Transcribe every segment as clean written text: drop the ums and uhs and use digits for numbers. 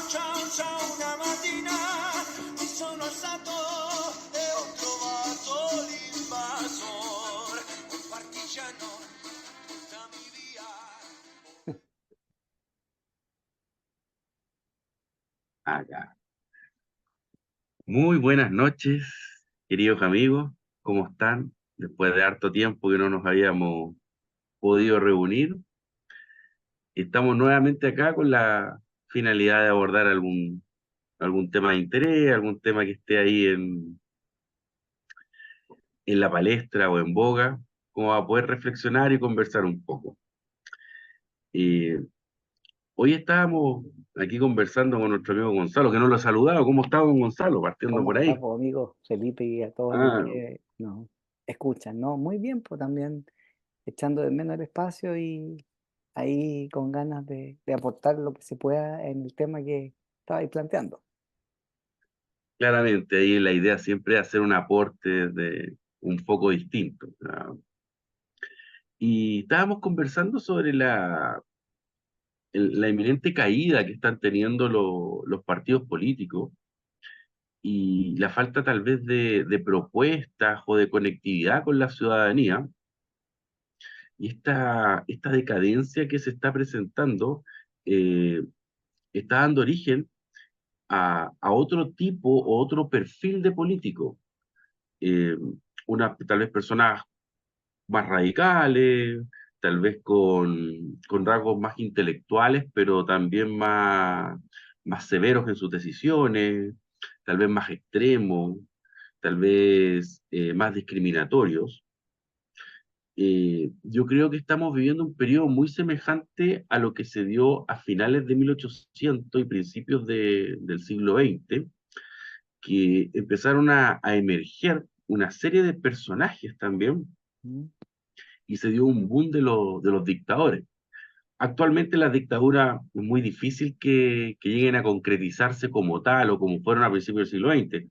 ciao, ciao, una mattina mi sono alzato e ho trovato l'invasor, un partigiano, portami via. Acá. Muy buenas noches, queridos amigos. ¿Cómo están? Después de harto tiempo que no nos habíamos podido reunir, estamos nuevamente acá con la finalidad de abordar algún tema de interés, algún tema que esté ahí en la palestra o en boga, como a poder reflexionar y conversar un poco. Eh, Hoy estábamos aquí conversando con nuestro amigo Gonzalo, que no lo he saludado. ¿Cómo está, don Gonzalo? Partiendo ¿Cómo por está, ahí. pues, amigo Felipe, y a todos los Ah, que nos escuchan? ¿No? Muy bien, pues también echando de menos el espacio y ahí con ganas de aportar lo que se pueda en el tema que estabais planteando. claramente, ahí la idea siempre es hacer un aporte de un poco distinto. Y estábamos conversando sobre la inminente caída que están teniendo los partidos políticos y la falta tal vez de propuestas o de conectividad con la ciudadanía y esta decadencia que se está presentando eh, está dando origen a otro tipo o otro perfil de político. Eh, Tal vez personas más radicales, tal vez con rasgos más intelectuales, pero también más severos en sus decisiones, tal vez más extremos, tal vez más discriminatorios. Yo creo que estamos viviendo un periodo muy semejante a lo que se dio a finales de 1800 y principios del siglo XX, que empezaron a emerger una serie de personajes también ¿Mm? y se dio un boom de los dictadores. Actualmente las dictaduras es muy difícil que lleguen a concretizarse como tal o como fueron a principios del siglo XX,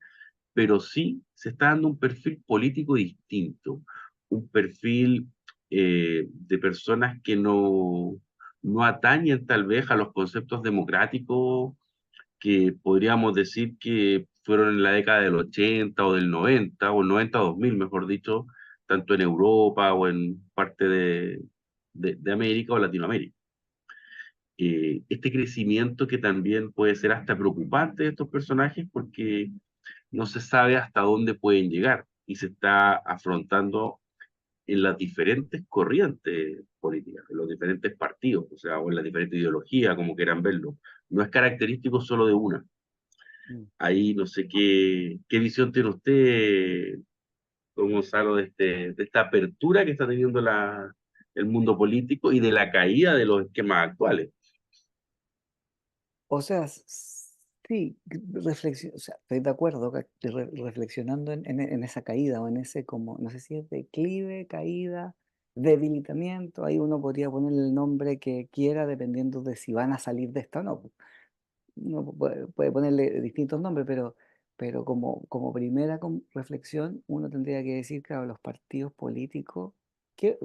pero sí se está dando un perfil político distinto, un perfil de personas que no atañen tal vez a los conceptos democráticos que podríamos decir que fueron en la década del 80 o del 90, o el 90 a 2000, mejor dicho, tanto en Europa o en parte de América o Latinoamérica. Este crecimiento que también puede ser hasta preocupante de estos personajes porque no se sabe hasta dónde pueden llegar y se está afrontando en las diferentes corrientes políticas, en los diferentes partidos, o sea, o en las diferentes ideologías, como quieran verlo. No es característico solo de una. Mm. Ahí no sé qué visión tiene usted, don Gonzalo, de esta apertura que está teniendo el mundo político y de la caída de los esquemas actuales. O sea, sí, o sea, estoy de acuerdo reflexionando en esa caída o en ese como, no sé si es declive, caída, debilitamiento, ahí uno podría ponerle el nombre que quiera dependiendo de si van a salir de esta o no. Uno puede ponerle distintos nombres, pero como primera reflexión, uno tendría que decir, claro, los partidos políticos, que,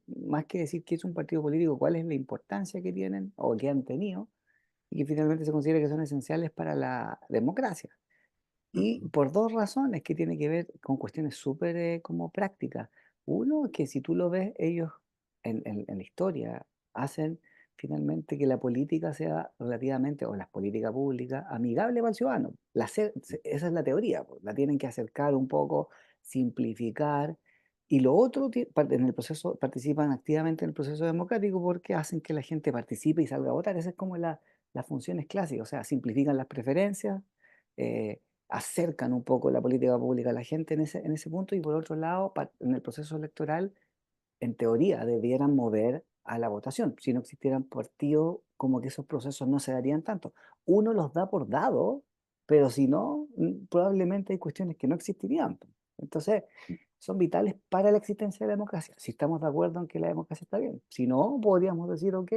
más que decir qué es un partido político, cuál es la importancia que tienen o que han tenido, y que finalmente se considera que son esenciales para la democracia. Y por dos razones que tienen que ver con cuestiones súper como prácticas. Uno, que si tú lo ves, ellos en la historia hacen finalmente que la política sea relativamente, o las políticas públicas, amigable para el ciudadano. Esa es la teoría, pues, la tienen que acercar un poco, simplificar. Y lo otro, en el proceso, participan activamente en el proceso democrático porque hacen que la gente participe y salga a votar. Esa es como las funciones clásicas, o sea, simplifican las preferencias, eh, acercan un poco la política pública a la gente en ese punto, y por otro lado, en el proceso electoral, en teoría, debieran mover a la votación. Si no existieran partidos, como que esos procesos no se darían tanto. Uno los da por dado, pero si no, probablemente hay cuestiones que no existirían. Entonces, son vitales para la existencia de la democracia. Si estamos de acuerdo en que la democracia está bien. Si no, podríamos decir, ok,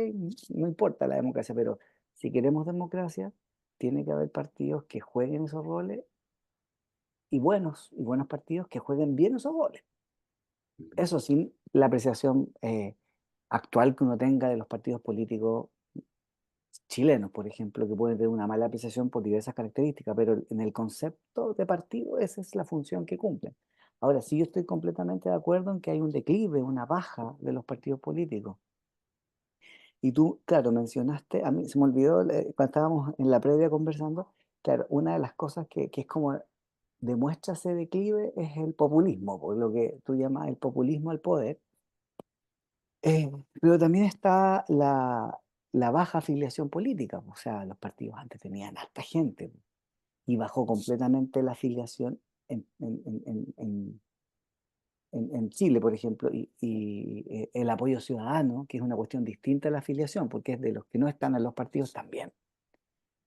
no importa la democracia, pero si queremos democracia, tiene que haber partidos que jueguen esos roles, y buenos partidos que jueguen bien esos roles. Eso sin la apreciación actual que uno tenga de los partidos políticos, chilenos, por ejemplo, que pueden tener una mala apreciación por diversas características, pero en el concepto de partido esa es la función que cumplen. Ahora, sí, yo estoy completamente de acuerdo en que hay un declive, una baja de los partidos políticos. Y tú, claro, mencionaste, a mí se me olvidó cuando estábamos en la previa conversando, claro, una de las cosas que es como demuestra ese declive es el populismo, por lo que tú llamas el populismo al poder. Pero también está la baja afiliación política, o sea, los partidos antes tenían harta gente y bajó completamente la afiliación en Chile, por ejemplo, y el apoyo ciudadano, que es una cuestión distinta a la afiliación, porque es de los que no están en los partidos también.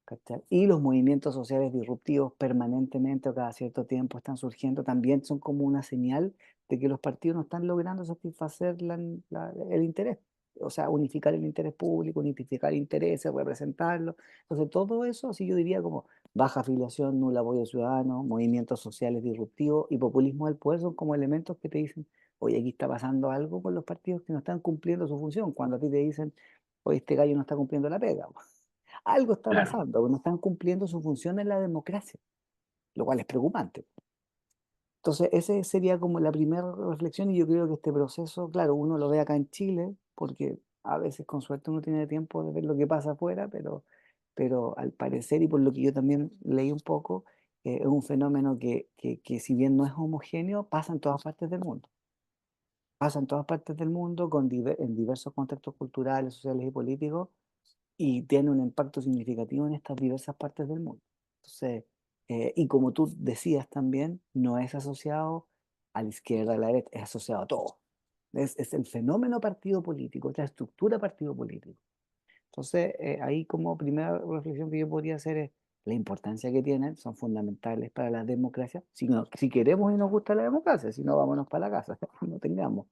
¿Cachai? Y los movimientos sociales disruptivos permanentemente o cada cierto tiempo están surgiendo, también son como una señal de que los partidos no están logrando satisfacer el interés, o sea, unificar el interés público, unificar intereses, representarlo. Entonces, todo eso, así yo diría como baja afiliación, nulo apoyo ciudadano, movimientos sociales disruptivos y populismo del poder son como elementos que te dicen, oye, aquí está pasando algo con los partidos que no están cumpliendo su función, cuando a ti te dicen, oye, este gallo no está cumpliendo la pega. Algo está Claro. pasando, no están cumpliendo su función en la democracia, lo cual es preocupante. Entonces, esa sería como la primera reflexión y yo creo que este proceso, claro, uno lo ve acá en Chile, porque a veces con suerte uno tiene tiempo de ver lo que pasa afuera, pero al parecer y por lo que yo también leí un poco, es un fenómeno que si bien no es homogéneo, pasa en todas partes del mundo. Pasa en todas partes del mundo en diversos contextos culturales, sociales y políticos y tiene un impacto significativo en estas diversas partes del mundo. Entonces, y como tú decías también, no es asociado a la izquierda, a la derecha, es asociado a todo. Es el fenómeno partido político, es la estructura partido político. Entonces, ahí como primera reflexión que yo podría hacer es la importancia que tienen, son fundamentales para la democracia. Si queremos y nos gusta la democracia, si no, vámonos para la casa, no tengamos.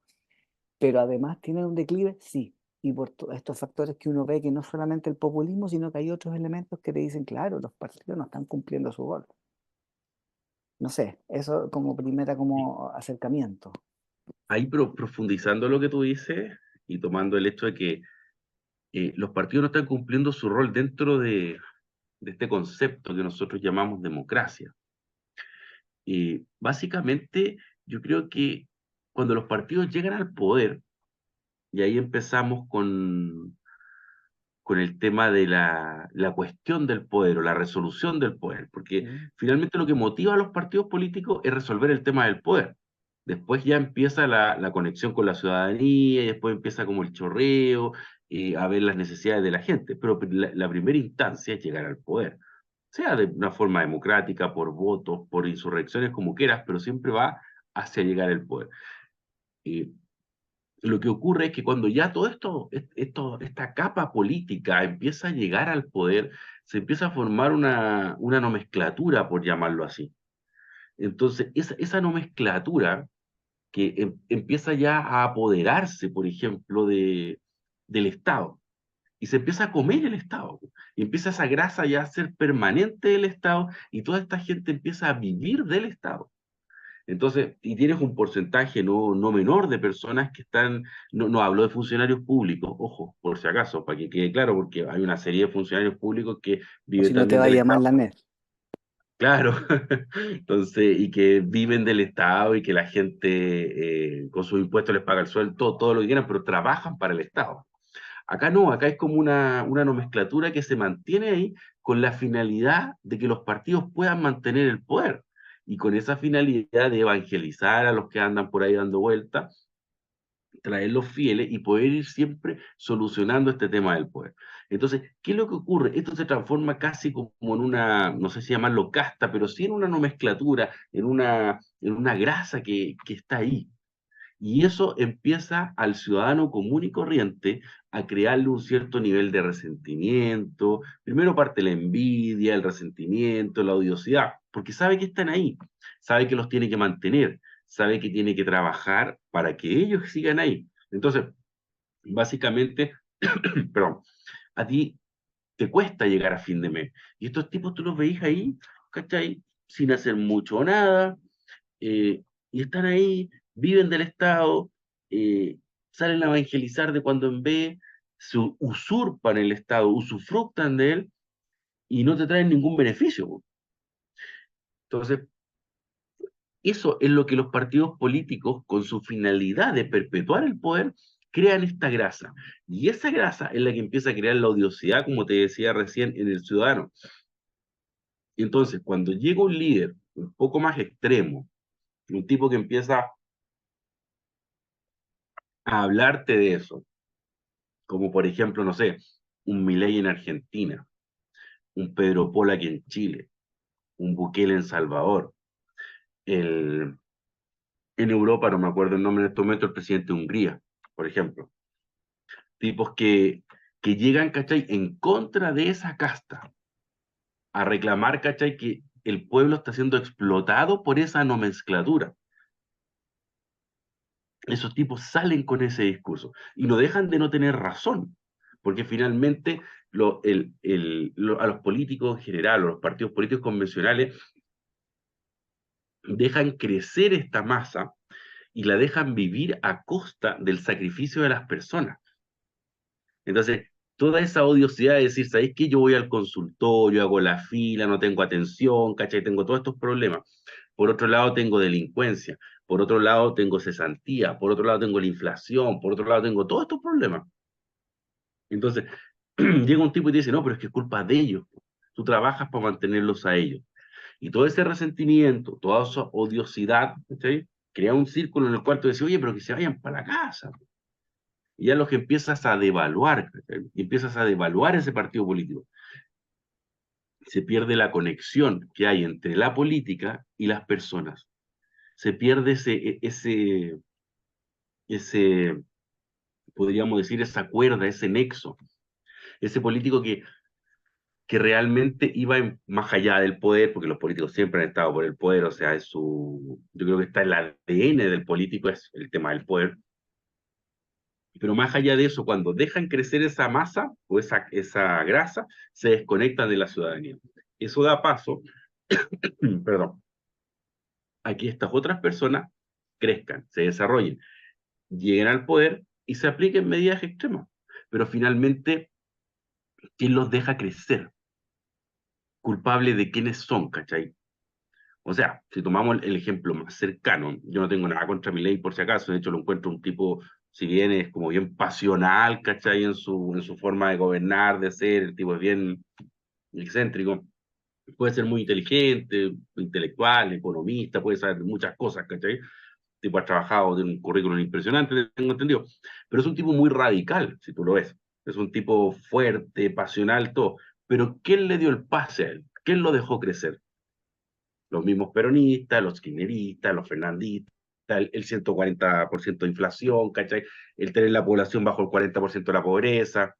Pero además tienen un declive, sí. Y por estos factores que uno ve que no solamente el populismo, sino que hay otros elementos que te dicen, claro, los partidos no están cumpliendo su rol. No sé, eso como primera Y como acercamiento. ahí profundizando lo que tú dices y tomando el hecho de que los partidos no están cumpliendo su rol dentro de este concepto que nosotros llamamos democracia. Básicamente, yo creo que cuando los partidos llegan al poder, y ahí empezamos con el tema de la cuestión del poder o la resolución del poder, porque Mm. finalmente lo que motiva a los partidos políticos es resolver el tema del poder. Después ya empieza la conexión con la ciudadanía y después empieza como el chorreo, a ver las necesidades de la gente, pero la primera instancia es llegar al poder, sea de una forma democrática, por votos, por insurrecciones, como quieras, pero siempre va hacia llegar al poder. Eh, lo que ocurre es que cuando ya todo esta capa política empieza a llegar al poder, se empieza a formar una nomenclatura, por llamarlo así. Entonces, esa nomenclatura que empieza ya a apoderarse, por ejemplo, del Estado, y se empieza a comer el Estado, y empieza esa grasa ya a ser permanente del Estado, y toda esta gente empieza a vivir del Estado. Entonces, y tienes un porcentaje no menor de personas que están, no hablo de funcionarios públicos, ojo, por si acaso, para que quede claro, porque hay una serie de funcionarios públicos que O viven si no te también va a del llamar Estado, la NET. claro, entonces, y que viven del Estado y que la gente con sus impuestos les paga el sueldo, todo lo que quieran, pero trabajan para el Estado. Acá no, acá es como una nomenclatura que se mantiene ahí con la finalidad de que los partidos puedan mantener el poder y con esa finalidad de evangelizar a los que andan por ahí dando vueltas, traer los fieles y poder ir siempre solucionando este tema del poder. Entonces, ¿qué es lo que ocurre? Esto se transforma casi como en una, no sé si llamarlo casta, pero sí en una nomenclatura, en una grasa que está ahí. Y eso empieza al ciudadano común y corriente a crearle un cierto nivel de resentimiento. Primero parte la envidia, el resentimiento, la odiosidad, porque sabe que están ahí, sabe que los tiene que mantener, sabe que tiene que trabajar para que ellos sigan ahí. Entonces, básicamente, perdón, a ti te cuesta llegar a fin de mes. Y estos tipos tú los veis ahí, ¿cachai? Sin hacer mucho o nada, y están ahí, viven del Estado, eh, salen a evangelizar de cuando en vez, se usurpan el Estado, usufructan de él y no te traen ningún beneficio, po. Entonces, eso es lo que los partidos políticos, con su finalidad de perpetuar el poder, crean esta grasa. Y esa grasa es la que empieza a crear la odiosidad, como te decía recién, en el ciudadano. Y entonces, cuando llega un líder un poco más extremo, un tipo que empieza a hablarte de eso, como por ejemplo, no sé, un Milei en Argentina, un Pedro Pol aquí en Chile, un Bukele en Salvador, el, en Europa, no me acuerdo el nombre en este momento, el presidente de Hungría, por ejemplo. Tipos que llegan, ¿cachai?, en contra de esa casta, a reclamar, ¿cachai?, que el pueblo está siendo explotado por esa nomenclatura. Esos tipos salen con ese discurso y no dejan de no tener razón, porque finalmente a los políticos en general, o los partidos políticos convencionales, dejan crecer esta masa y la dejan vivir a costa del sacrificio de las personas. Entonces, toda esa odiosidad de decir, ¿sabéis qué? Yo voy al consultorio, hago la fila, no tengo atención, ¿cachai? Tengo todos estos problemas. Por otro lado, tengo delincuencia. Por otro lado, tengo cesantía. Por otro lado, tengo la inflación. Por otro lado, tengo todos estos problemas. Entonces, llega un tipo y te dice, no, pero es que es culpa de ellos. Tú trabajas para mantenerlos a ellos. Y todo ese resentimiento, toda esa odiosidad, ¿cachai?, crea un círculo en el cual tú dices, oye, pero que se vayan para la casa. Y ya los que empiezas a devaluar, ¿cachai?, y empiezas a devaluar ese partido político. Se pierde la conexión que hay entre la política y las personas. Se pierde ese, podríamos decir, esa cuerda, ese nexo, ese político que realmente iba más allá del poder, porque los políticos siempre han estado por el poder, o sea, yo creo que está en el ADN del político, es el tema del poder. Pero más allá de eso, cuando dejan crecer esa masa o esa grasa, se desconectan de la ciudadanía. Eso da paso, perdón, a que estas otras personas crezcan, se desarrollen, lleguen al poder y se apliquen medidas extremas. Pero finalmente, ¿quién los deja crecer? ¿Culpable de quiénes son, cachai? O sea, si tomamos el ejemplo más cercano, yo no tengo nada contra Milei por si acaso, de hecho lo encuentro un tipo, si bien es como bien pasional, ¿cachai?, en su forma de gobernar, de ser, el tipo es bien excéntrico, puede ser muy inteligente, intelectual, economista, puede saber muchas cosas, ¿cachai? El tipo ha trabajado, tiene un currículum impresionante, tengo entendido, pero es un tipo muy radical, si tú lo ves, es un tipo fuerte, pasional, todo, pero ¿quién le dio el pase a él? ¿Quién lo dejó crecer? Los mismos peronistas, los kirchneristas, los fernandistas, el 140% de inflación, ¿cachai? El tener la población bajo el 40% de la pobreza.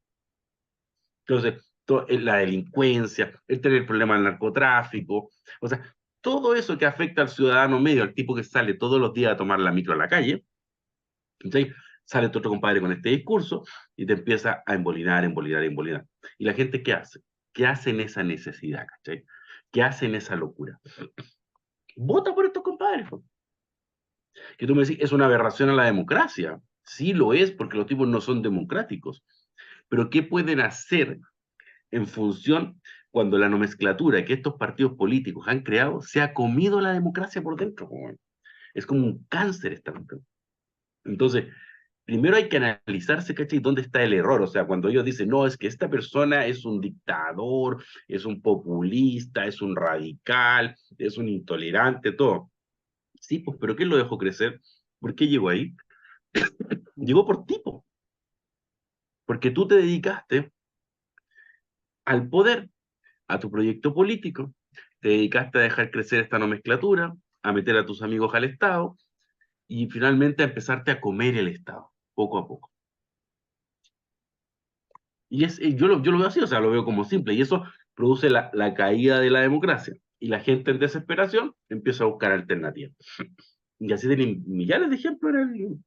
Entonces, la delincuencia, el tener el problema del narcotráfico. O sea, todo eso que afecta al ciudadano medio, al tipo que sale todos los días a tomar la micro a la calle, ¿cachai? Sale tu otro compadre con este discurso y te empieza a embolinar, embolinar, embolinar. ¿Y la gente qué hace? ¿Qué hace en esa necesidad, cachai? ¿Qué hace en esa locura? Vota por estos compadres, po. Que tú me decís, es una aberración a la democracia. Sí lo es, porque los tipos no son democráticos. Pero ¿qué pueden hacer en función cuando la nomenclatura que estos partidos políticos han creado se ha comido la democracia por dentro? Es como un cáncer esta cuestión. Entonces, primero hay que analizarse, ¿cachai?, dónde está el error. O sea, cuando ellos dicen, no, es que esta persona es un dictador, es un populista, es un radical, es un intolerante, todo. Sí, pues, pero ¿quién lo dejó crecer? ¿Por qué llegó ahí? Llegó por tipo, porque tú te dedicaste al poder, a tu proyecto político, te dedicaste a dejar crecer esta nomenclatura, a meter a tus amigos al Estado y finalmente a empezarte a comer el Estado, poco a poco. Y yo lo veo así, o sea, lo veo como simple, y eso produce la caída de la democracia. Y la gente en desesperación empieza a buscar alternativas. Y así tienen millares de ejemplos en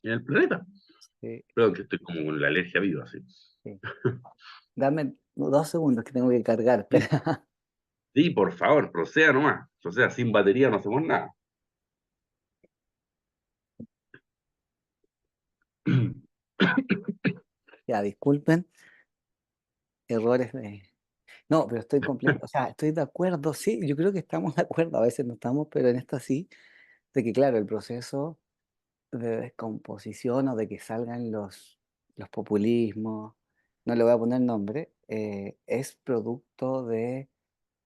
el planeta. Sí, Perdón, que estoy como con la alergia viva, así. sí. Dame 2 segundos que tengo que cargar, Sí, espera. sí, por favor, proceda nomás. O sea, sin batería no hacemos nada. Ya, disculpen, errores de... No, pero estoy completo, o sea, estoy de acuerdo, sí, yo creo que estamos de acuerdo, a veces no estamos, pero en esto sí, de que claro, el proceso de descomposición o de que salgan los populismos, no le voy a poner nombre, es producto de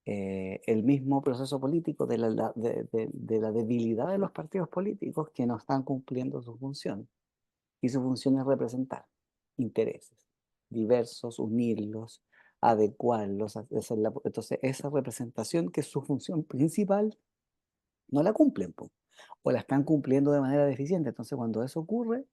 el mismo proceso político, de la debilidad de los partidos políticos que no están cumpliendo su función. Y su función es representar intereses diversos, unirlos, adecuarlos. Entonces, esa representación, que es su función principal, no la cumplen, po, o la están cumpliendo de manera deficiente. Entonces, cuando eso ocurre,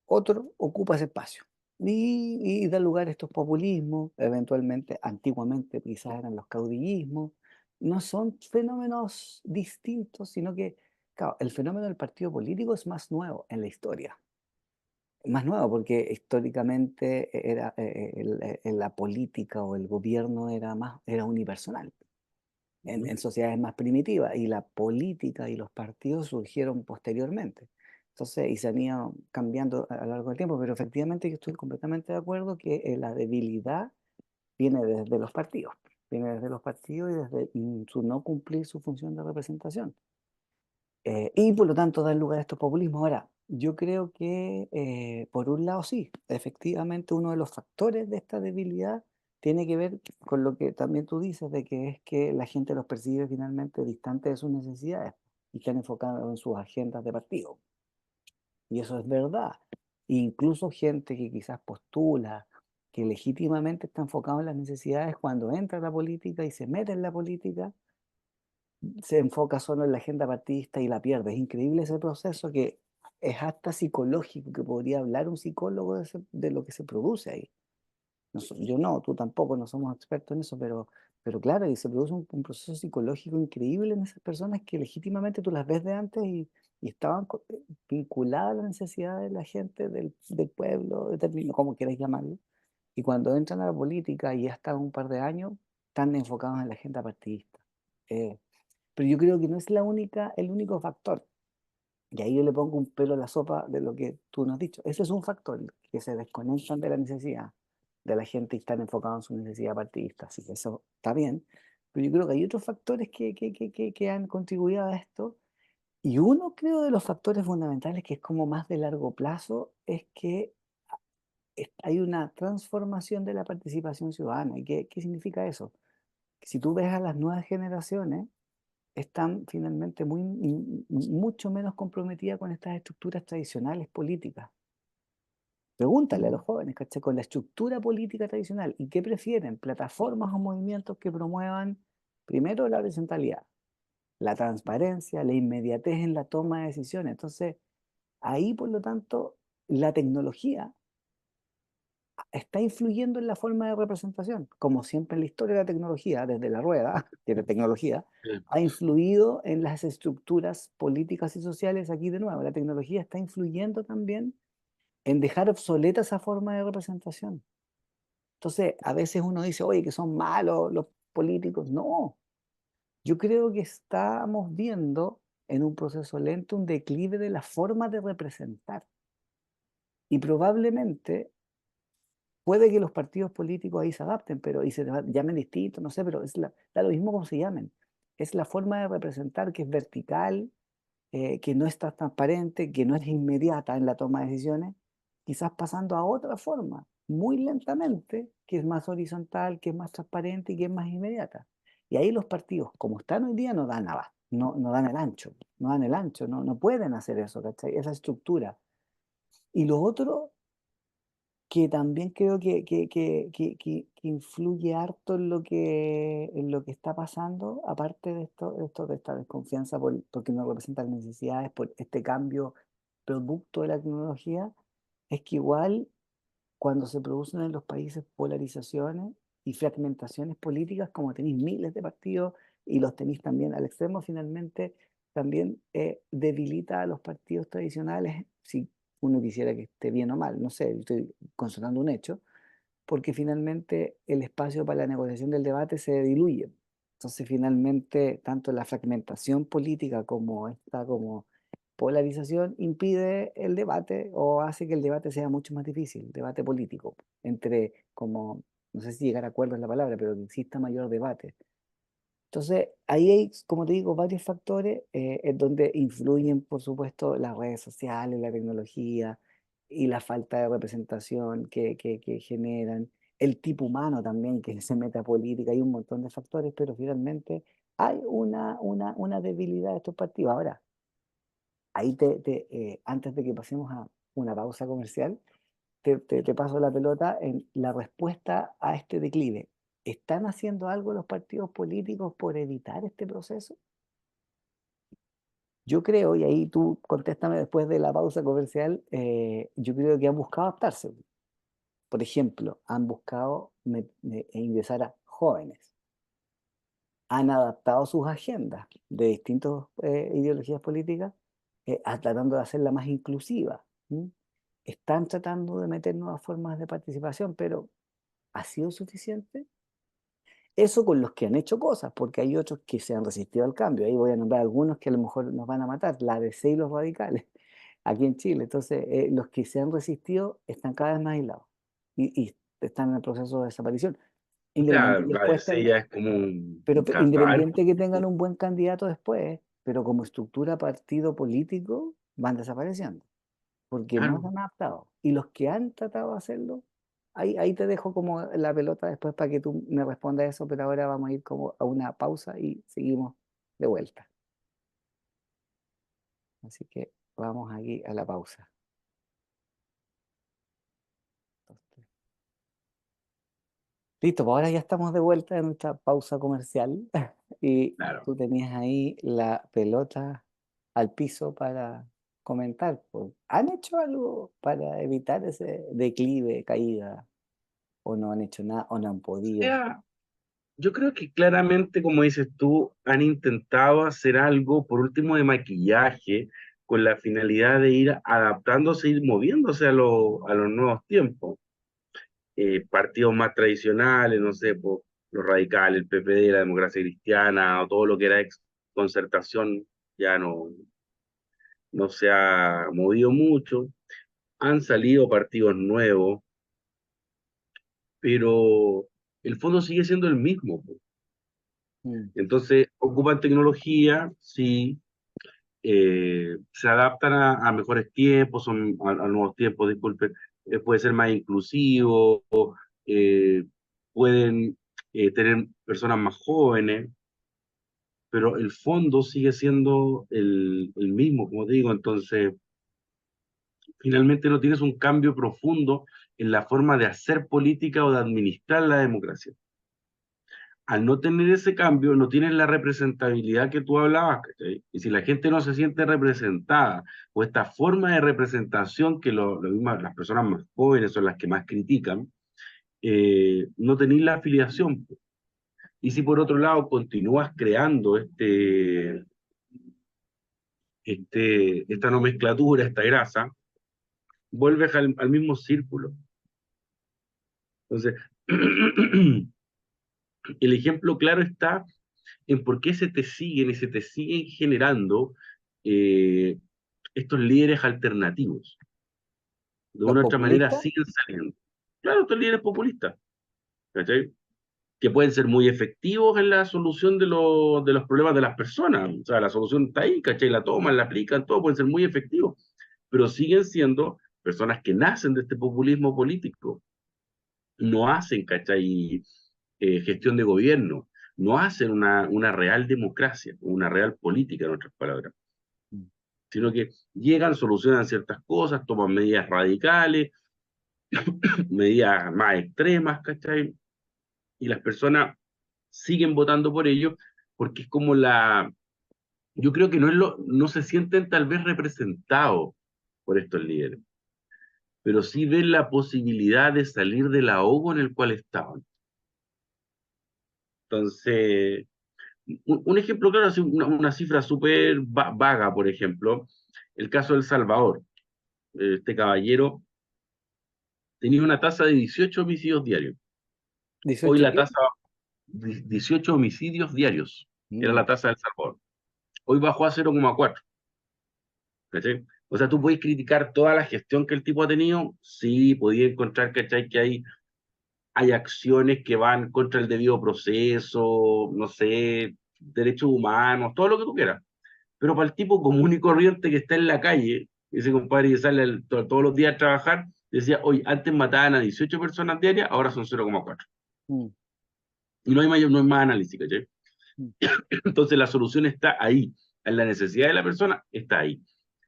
otro ocupa ese espacio y da lugar a estos populismos, eventualmente, antiguamente quizás eran los caudillismos. No son fenómenos distintos, sino que, claro, el fenómeno del partido político es más nuevo en la historia. Más nuevo porque históricamente era, la política o el gobierno era unipersonal en sociedades más primitivas, y la política y los partidos surgieron posteriormente. Entonces, y se han ido cambiando a lo largo del tiempo, pero efectivamente yo estoy completamente de acuerdo que la debilidad viene desde los partidos, viene desde los partidos y desde su no cumplir su función de representación. Y por lo tanto dar lugar a estos populismos. Ahora, yo creo que por un lado sí, efectivamente uno de los factores de esta debilidad tiene que ver con lo que también tú dices, de que es que la gente los percibe finalmente distantes de sus necesidades y están enfocados en sus agendas de partido. Y eso es verdad. Incluso gente que quizás postula, que legítimamente está enfocado en las necesidades, cuando entra a la política y se mete en la política, se enfoca solo en la agenda partidista y la pierde. Es increíble ese proceso, que es hasta psicológico, que podría hablar un psicólogo de lo que se produce ahí. Yo no, tú tampoco, no somos expertos en eso, pero claro, y se produce un proceso psicológico increíble en esas personas que legítimamente tú las ves de antes y estaban vinculadas a las necesidades de la gente, del pueblo, como queráis llamarlo. Y cuando entran a la política y ya están un par de años, están enfocados en la agenda partidista. Eh, pero yo creo que no es el único factor. Y ahí yo le pongo un pelo a la sopa de lo que tú nos has dicho. Ese es un factor, que se desconectan de la necesidad de la gente y están enfocados en su necesidad partidista. Así que eso está bien. Pero yo creo que hay otros factores que han contribuido a esto. Y uno, creo, de los factores fundamentales, que es como más de largo plazo, es que hay una transformación de la participación ciudadana. ¿Y qué significa eso? Que si tú ves a las nuevas generaciones, están finalmente mucho menos comprometidas con estas estructuras tradicionales políticas. Pregúntale a los jóvenes, ¿cachai? Con la estructura política tradicional. ¿Y qué prefieren? Plataformas o movimientos que promuevan, primero, la horizontalidad, la transparencia, la inmediatez en la toma de decisiones. Entonces, ahí, por lo tanto, la tecnología está influyendo en la forma de representación. Como siempre en la historia de la tecnología, desde la rueda, que es de tecnología, ha influido en las estructuras políticas y sociales. Aquí de nuevo, la tecnología está influyendo también en dejar obsoleta esa forma de representación. Entonces, a veces uno dice, oye, que son malos los políticos. No, yo creo que estamos viendo en un proceso lento un declive de la forma de representar. Y probablemente puede que los partidos políticos ahí se adapten, pero y se llamen distinto, no sé, pero da lo mismo como se llamen. Es la forma de representar que es vertical, que no está transparente, que no es inmediata en la toma de decisiones, quizás pasando a otra forma, muy lentamente, que es más horizontal, que es más transparente y que es más inmediata. Y ahí los partidos, como están hoy día, no dan nada, no dan el ancho, no pueden hacer eso, ¿cachai? Esa estructura. Y lo otro que también creo que influye harto en lo que está pasando, aparte de esta desconfianza porque no representan necesidades, por este cambio producto de la tecnología, es que igual cuando se producen en los países polarizaciones y fragmentaciones políticas, como tenéis miles de partidos y los tenéis también al extremo, finalmente también debilita a los partidos tradicionales, si uno quisiera que esté bien o mal, no sé, estoy constatando un hecho, porque finalmente el espacio para la negociación del debate se diluye. Entonces, finalmente, tanto la fragmentación política como polarización impide el debate o hace que el debate sea mucho más difícil, debate político, entre como, no sé si llegar a acuerdo es la palabra, pero que exista mayor debate. Entonces, ahí hay, como te digo, varios factores en donde influyen, por supuesto, las redes sociales, la tecnología y la falta de representación que generan, el tipo humano también que se mete a política, hay un montón de factores, pero finalmente hay una debilidad de estos partidos. Ahora, ahí antes de que pasemos a una pausa comercial, te paso la pelota en la respuesta a este declive. ¿Están haciendo algo los partidos políticos por evitar este proceso? Yo creo, y ahí tú contéstame después de la pausa comercial, yo creo que han buscado adaptarse. Por ejemplo, han buscado ingresar a jóvenes, han adaptado sus agendas de distintas ideologías políticas, tratando de hacerla más inclusiva. ¿M? Están tratando de meter nuevas formas de participación, pero ¿ha sido suficiente? Eso con los que han hecho cosas, porque hay otros que se han resistido al cambio. Ahí voy a nombrar algunos que a lo mejor nos van a matar, la ADC y los radicales, aquí en Chile. Entonces, los que se han resistido están cada vez más aislados y están en el proceso de desaparición. O sea, Independiente que la después DC ya es como un cadáver. independiente que tengan un buen candidato después, pero como estructura partido político, van desapareciendo porque no se Claro. han adaptado. Y los que han tratado de hacerlo, ahí te dejo como la pelota después para que tú me respondas eso, pero ahora vamos a ir como a una pausa y seguimos de vuelta. Así que vamos aquí a la pausa. Listo, pues ahora ya estamos de vuelta en nuestra pausa comercial y Claro. tú tenías ahí la pelota al piso para comentar, pues. ¿Han hecho algo para evitar ese declive, caída? ¿O no han hecho nada? ¿O no han O podido? sea, yo creo que claramente, como dices tú, han intentado hacer algo, por último, de maquillaje, con la finalidad de ir adaptándose, ir moviéndose a los nuevos tiempos. Partidos más tradicionales, no sé, po, los radicales, el PPD, la democracia cristiana, o todo lo que era ex concertación, ya no se ha movido mucho. Han salido partidos nuevos, pero el fondo sigue siendo el mismo, po. Mm. Entonces, ocupan tecnología, sí, se adaptan a mejores tiempos, a nuevos tiempos, disculpen, puede ser más inclusivo, eh, pueden tener personas más jóvenes, pero el fondo sigue siendo el mismo, como te digo. Entonces finalmente no tienes un cambio profundo en la forma de hacer política o de administrar la democracia. Al no tener ese cambio, no tienes la representabilidad que tú hablabas, ¿cachai? Y si la gente no se siente representada, o esta forma de representación que las personas más jóvenes son las que más critican, no tenéis la afiliación. Y si por otro lado continúas creando esta nomenclatura, esta grasa, vuelves al mismo círculo. Entonces, el ejemplo claro está en por qué se te siguen y se te siguen generando eh, estos líderes alternativos. De ¿Los una u otra manera populistas? siguen saliendo. Claro, estos líderes populistas, ¿cachai? Que pueden ser muy efectivos en la solución de los problemas de las personas. O sea, la solución está ahí, ¿cachai? La toman, la aplican, todo pueden ser muy efectivos, pero siguen siendo personas que nacen de este populismo político. No hacen, ¿cachai? Gestión de gobierno, no hacen una real democracia, una real política, en otras palabras, Mm. sino que llegan, solucionan ciertas cosas, toman medidas radicales, medidas más extremas, ¿cachai? Y las personas siguen votando por ellos porque es como yo creo que no se sienten tal vez representados por estos líderes, pero sí ven la posibilidad de salir del ahogo en el cual estaban. Entonces, un ejemplo claro, así, una cifra súper vaga, por ejemplo, el caso del Salvador. Este caballero tenía una tasa de 18 homicidios diarios. Hoy 18 la qué? tasa, 18 homicidios diarios, era Mm. la tasa del Salvador. Hoy bajó a 0,4. ¿cachai? O sea, tú puedes criticar toda la gestión que el tipo ha tenido, sí, podías encontrar, ¿cachai? Que hay acciones que van contra el debido proceso, no sé, derechos humanos, todo lo que tú quieras. Pero para el tipo común y corriente que está en la calle, ese compadre que sale todos los días a trabajar, decía, oye, antes mataban a 18 personas diarias, ahora son 0,4. mm, Y no hay más análisis, ¿cachai? mm, Entonces la solución está ahí, en la necesidad de la persona, está ahí.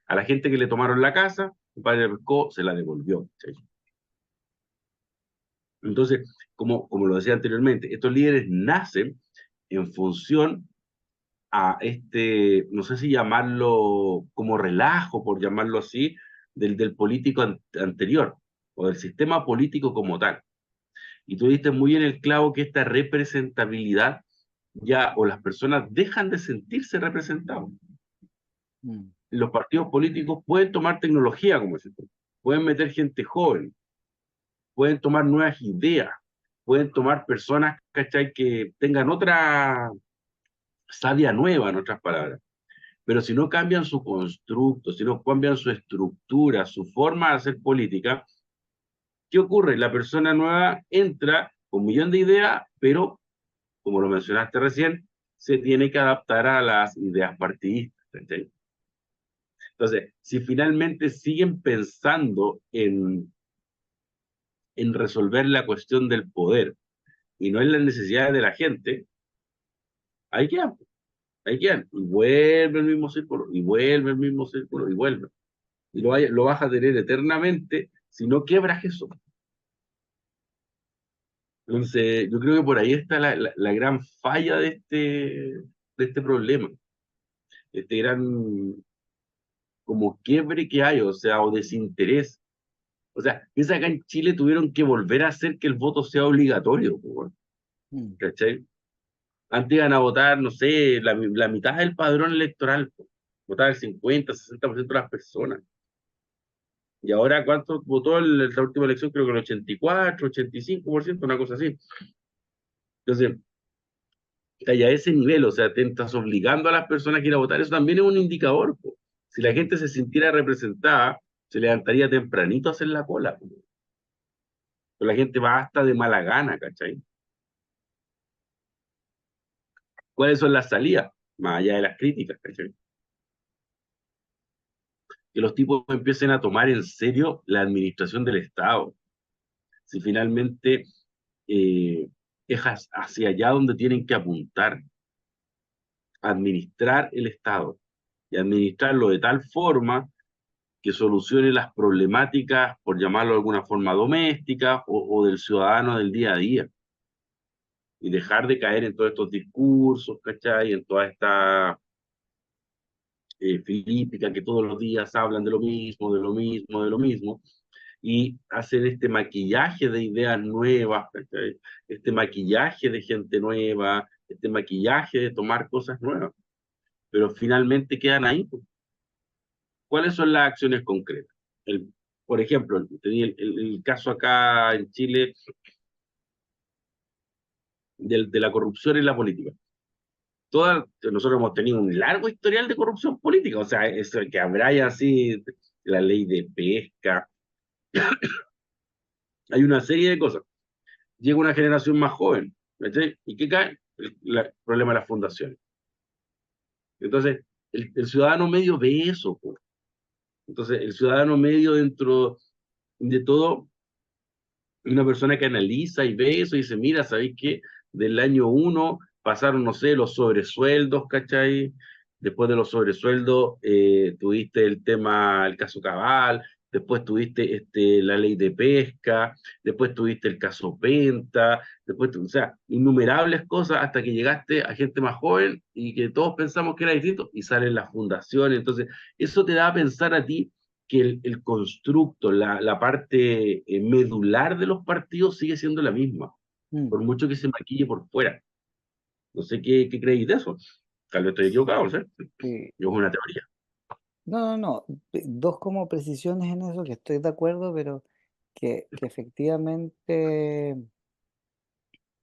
A la gente que le tomaron la casa, el padre pescó, se la devolvió, ¿cachai? Entonces, como lo decía anteriormente, estos líderes nacen en función a no sé si llamarlo como relajo, por llamarlo así, del político anterior, o del sistema político como tal. Y tú diste muy en el clavo que esta representabilidad ya, o las personas dejan de sentirse representados. mm, Los partidos políticos pueden tomar tecnología, como dices tú, pueden meter gente joven, pueden tomar nuevas ideas, pueden tomar personas, ¿cachai?, que tengan otra savia nueva, en otras palabras. Pero si no cambian su constructo, si no cambian su estructura, su forma de hacer política, ¿qué ocurre? La persona nueva entra con un millón de ideas, pero, como lo mencionaste recién, se tiene que adaptar a las ideas partidistas. ¿Cachai? Entonces, si finalmente siguen pensando en resolver la cuestión del poder y no en las necesidades de la gente, ahí quedan, ahí quedan. Y vuelve el mismo círculo, y vuelve el mismo círculo, y vuelve. Y lo vas a tener eternamente si no quiebras eso. Entonces, yo creo que por ahí está la gran falla de este problema, este gran como quiebre que hay, o sea, o desinterés. O sea, piensa acá en Chile tuvieron que volver a hacer que el voto sea obligatorio, po, weón, mm. ¿cachai? Antes iban a votar, no sé, la mitad del padrón electoral, po. Votaba el 50, 60% de las personas. Y ahora, ¿cuánto votó la última elección? Creo que el 84, 85%, una cosa así. Entonces, y a ese nivel, o sea, te estás obligando a las personas a ir a votar, eso también es un indicador, po. Si la gente se sintiera representada, se levantaría tempranito a hacer la cola, po. Pero la gente va hasta de mala gana, ¿cachai? ¿Cuáles son las salidas? Más allá de las críticas, ¿cachai? Que los tipos empiecen a tomar en serio la administración del Estado. Si finalmente es hacia allá donde tienen que apuntar, administrar el Estado y administrarlo de tal forma que solucione las problemáticas, por llamarlo de alguna forma, domésticas o del ciudadano del día a día. Y dejar de caer en todos estos discursos, ¿cachai? En toda esta filípica que todos los días hablan de lo mismo, de lo mismo, de lo mismo, y hacen este maquillaje de ideas nuevas, ¿cachai? Este maquillaje de gente nueva, este maquillaje de tomar cosas nuevas, pero finalmente quedan ahí, pues. ¿Cuáles son las acciones concretas? Por ejemplo, tenía el caso acá en Chile de la corrupción en la política. Nosotros hemos tenido un largo historial de corrupción política, o sea, eso que habrá ya así, la ley de pesca, hay una serie de cosas. Llega una generación más joven, ¿cachai? ¿Y qué cae? El problema de las fundaciones. Entonces, el ciudadano medio ve eso, po. Entonces, el ciudadano medio dentro de todo una persona que analiza y ve eso y dice, mira, ¿sabéis qué? Del año uno pasaron, no sé, los sobresueldos, ¿cachai? Después de los sobresueldos tuviste el tema, el caso Cabal, después tuviste la ley de pesca, después tuviste el caso Penta, o sea, innumerables cosas hasta que llegaste a gente más joven y que todos pensamos que era distinto y salen las fundaciones. Entonces, eso te da a pensar a ti que el constructo, la parte medular de los partidos sigue siendo la misma, Mm, por mucho que se maquille por fuera. No sé qué creéis de eso. Tal vez estoy equivocado, no sé. sí. Yo es una teoría. No, no, no. Dos como precisiones en eso que estoy de acuerdo, pero que efectivamente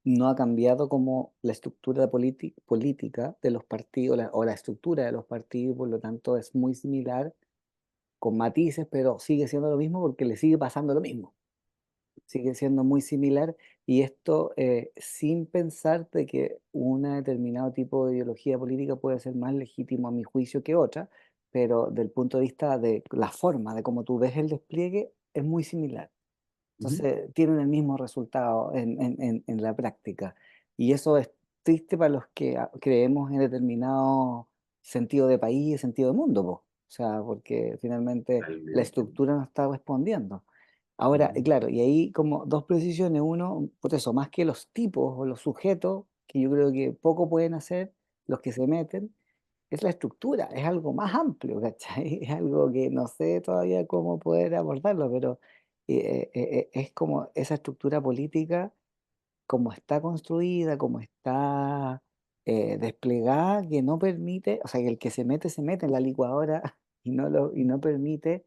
no ha cambiado como la estructura política de los partidos o la estructura de los partidos, por lo tanto es muy similar con matices, pero sigue siendo lo mismo porque le sigue pasando lo mismo. Sigue siendo muy similar y esto sin pensar de que un determinado tipo de ideología política puede ser más legítimo a mi juicio que otra, pero del punto de vista de la forma, de cómo tú ves el despliegue, es muy similar. Ujú. Entonces tienen el mismo resultado en la práctica. Y eso es triste para los que creemos en determinado sentido de país y sentido de mundo, po. O sea, porque finalmente la Totalmente. estructura no está respondiendo. Ahora, Ujú. claro, y ahí como dos precisiones. Uno, por eso, más que los tipos o los sujetos, que yo creo que poco pueden hacer los que se meten, es la estructura, es algo más amplio, ¿cachai? Es algo que no sé todavía cómo poder abordarlo, pero es como esa estructura política, como está construida, como está desplegada, que no permite, o sea, que el que se mete en la licuadora y no permite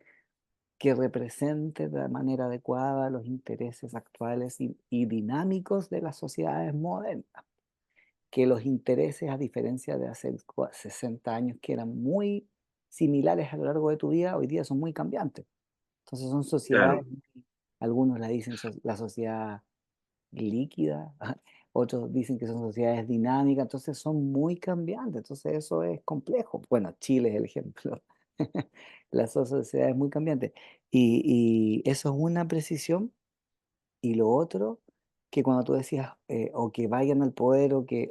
que represente de manera adecuada los intereses actuales y dinámicos de las sociedades modernas, que los intereses, a diferencia de hace 60 años, que eran muy similares a lo largo de tu vida, hoy día son muy cambiantes. Entonces son sociedades, Claro, algunos la dicen la sociedad líquida, otros dicen que son sociedades dinámicas, entonces son muy cambiantes, entonces eso es complejo. Bueno, Chile es el ejemplo. Las sociedades muy cambiantes. Y eso es una precisión. Y lo otro, que cuando tú decías o que vayan al poder o que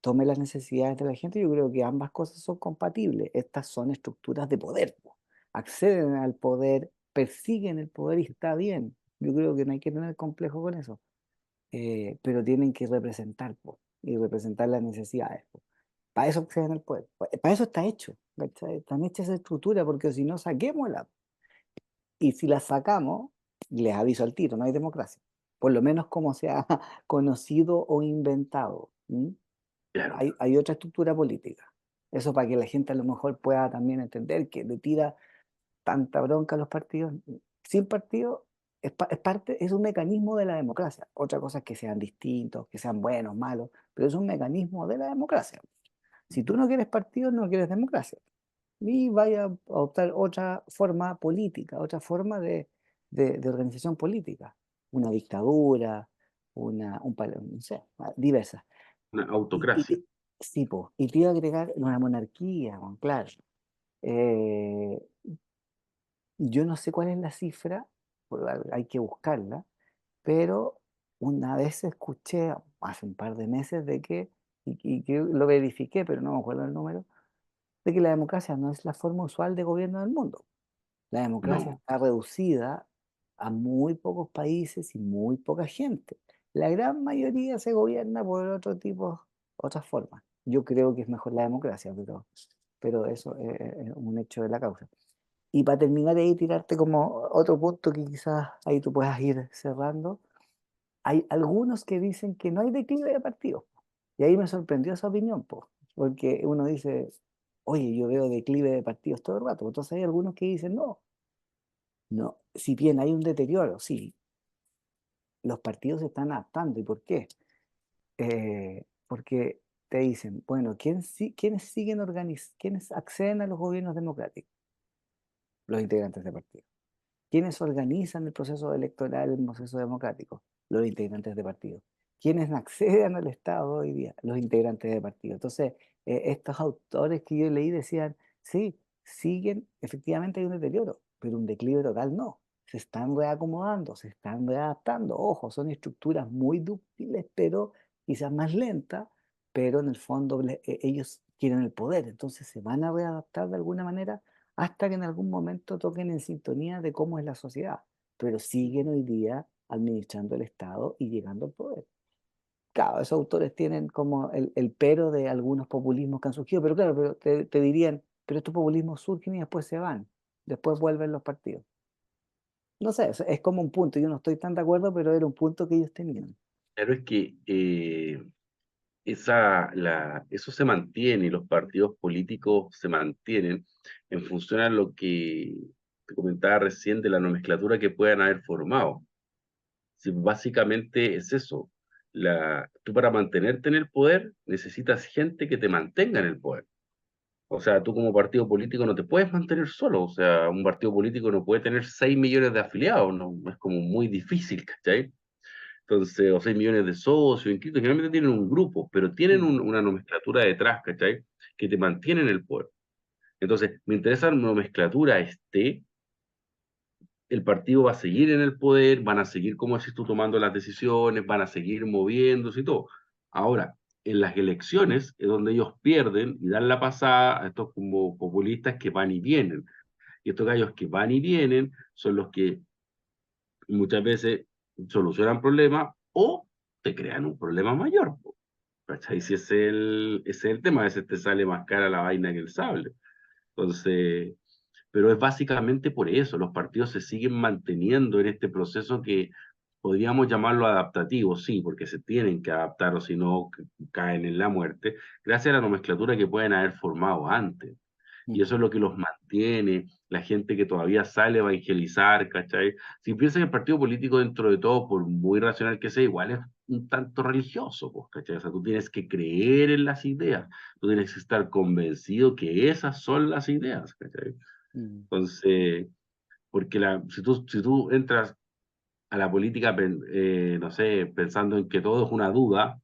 tome las necesidades de la gente, yo creo que ambas cosas son compatibles. Estas son estructuras de poder, po. Acceden al poder, persiguen el poder y está bien. Yo creo que no hay que tener complejo con eso. Pero tienen que representar, po, y representar las necesidades, po. Para eso acceden al poder. Para eso está hecho. ¿Cachai? Están hechas esa estructura, porque si no, saquémosla. Y si la sacamos, les aviso al tiro, no hay democracia. Por lo menos como se ha conocido o inventado. ¿M? claro. Hay otra estructura política. Eso para que la gente a lo mejor pueda también entender que le tira tanta bronca a los partidos. Sin partido es parte, es un mecanismo de la democracia. Otra cosa es que sean distintos, que sean buenos, malos, pero es un mecanismo de la democracia. Si tú no quieres partidos, no quieres democracia y vaya a adoptar otra forma política, otra forma de organización política, una dictadura, no sé, diversas. Una Y, y autocracia. te- sí, po, y te iba a agregar una monarquía, Juan, claro. Eh, yo no sé cuál es la cifra, hay que buscarla, pero una vez escuché hace un par de meses de que, y que lo verifiqué, pero no me acuerdo el número, de que la democracia no es la forma usual de gobierno del mundo. La democracia No, está reducida a muy pocos países y muy poca gente. La gran mayoría se gobierna por otro tipo, otras formas. Yo creo que es mejor la democracia, pero eso es un hecho de la causa. Y para terminar ahí, tirarte como otro punto que quizás ahí tú puedas ir cerrando, hay algunos que dicen que no hay declive de partidos. Y ahí me sorprendió esa opinión, po, porque uno dice, oye, yo veo declive de partidos todo el rato. Entonces hay algunos que dicen, no, no, si bien hay un deterioro, sí, los partidos se están adaptando. ¿Y por qué? Porque te dicen, bueno, ¿quiénes siguen quiénes acceden a los gobiernos democráticos? Los integrantes de partidos. ¿Quiénes organizan el proceso electoral, el proceso democrático? Los integrantes de partidos. ¿Quiénes acceden al Estado hoy día? Los integrantes de partidos. Entonces, estos autores que yo leí decían, sí, siguen, efectivamente hay un deterioro, pero un declive total no. Se están reacomodando, se están readaptando. Ojo, son estructuras muy dúctiles, pero quizás más lentas, pero en el fondo ellos quieren el poder, entonces se van a readaptar de alguna manera hasta que en algún momento toquen en sintonía de cómo es la sociedad, pero siguen hoy día administrando el Estado y llegando al poder. Claro, esos autores tienen como el pero de algunos populismos que han surgido, pero claro, pero te dirían, pero estos populismos surgen y después se van, después vuelven los partidos. No sé, es como un punto, yo no estoy tan de acuerdo, pero era un punto que ellos tenían. claro es que eso se mantiene, los partidos políticos se mantienen en función a lo que te comentaba recién de la nomenclatura que puedan haber formado. Si básicamente es eso. Tú para mantenerte en el poder necesitas gente que te mantenga en el poder. O sea, tú como partido político no te puedes mantener solo. O sea, un partido político no puede tener 6 millones de afiliados, ¿no? Es como muy difícil, ¿cachai? Entonces, o 6 millones de socios inscritos, generalmente tienen un grupo, pero tienen Mm, una nomenclatura detrás, ¿cachai? Que te mantiene en el poder. Entonces, mientras esa nomenclatura esté, el partido va a seguir en el poder, van a seguir, como decís tú, tomando las decisiones, van a seguir moviéndose y todo. Ahora, en las elecciones es donde ellos pierden y dan la pasada a estos como populistas que van y vienen. Y estos gallos que van y vienen son los que muchas veces solucionan problemas o te crean un problema mayor, po, ¿cachai? Si ese es el tema, a veces te sale más cara la vaina que el sable. Entonces, pero es básicamente por eso, los partidos se siguen manteniendo en este proceso que podríamos llamarlo adaptativo, sí, porque se tienen que adaptar o si no caen en la muerte, gracias a la nomenclatura que pueden haber formado antes. Y mm, eso es lo que los mantiene, la gente que todavía sale a evangelizar, ¿cachai? Si piensan que el partido político dentro de todo, por muy racional que sea, igual es un tanto religioso, pues, ¿cachai? O sea, tú tienes que creer en las ideas, tú tienes que estar convencido que esas son las ideas, ¿cachai? mm. Entonces, porque si tú entras a la política, no sé, pensando en que todo es una duda,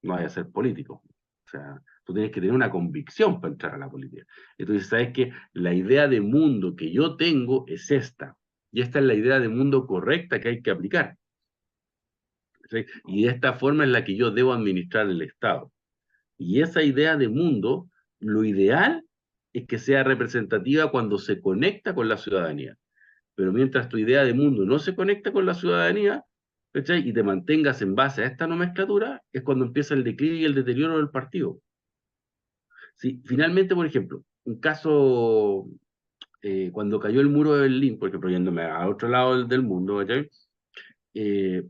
no vaya a ser político. O sea, tú tienes que tener una convicción para entrar a la política. Entonces, sabes que la idea de mundo que yo tengo es esta. Y esta es la idea de mundo correcta que hay que aplicar. ¿Sí? Y de esta forma es la que yo debo administrar el Estado. Y esa idea de mundo, lo ideal es que sea representativa cuando se conecta con la ciudadanía. Pero mientras tu idea de mundo no se conecta con la ciudadanía, ¿cachai? Y te mantengas en base a esta nomenclatura, es cuando empieza el declive y el deterioro del partido. Si finalmente, por ejemplo, un caso, cuando cayó el muro de Berlín, por ejemplo, yéndome a otro lado del mundo, ¿cachai?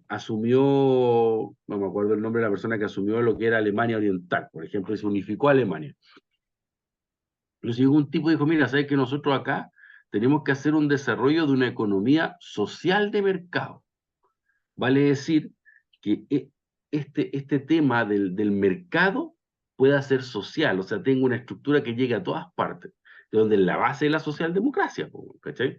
Asumió, no me acuerdo el nombre de la persona que asumió lo que era Alemania Oriental, por ejemplo, y se unificó a Alemania. Entonces llegó un tipo y dijo, mira, ¿sabes que nosotros acá tenemos que hacer un desarrollo de una economía social de mercado? Vale decir que este tema del mercado pueda ser social, o sea, tenga una estructura que llegue a todas partes, de donde es la base de la socialdemocracia, po, ¿cachai?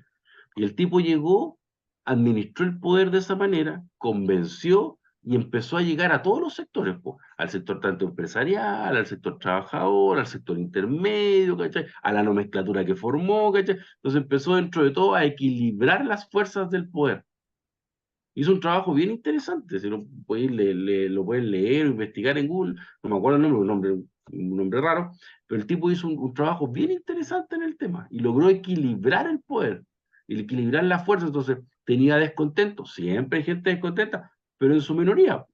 Y el tipo llegó, administró el poder de esa manera, convenció y empezó a llegar a todos los sectores, po, al sector tanto empresarial, al sector trabajador, al sector intermedio, ¿cachai? A la nomenclatura que formó, ¿cachai? Entonces empezó dentro de todo a equilibrar las fuerzas del poder. Hizo un trabajo bien interesante, si lo pueden lo pueden leer o investigar en Google, no me acuerdo el nombre, un nombre raro, pero el tipo hizo un trabajo bien interesante en el tema y logró equilibrar el poder, y equilibrar las fuerzas. Entonces tenía descontento, siempre hay gente descontenta, pero en su minoría.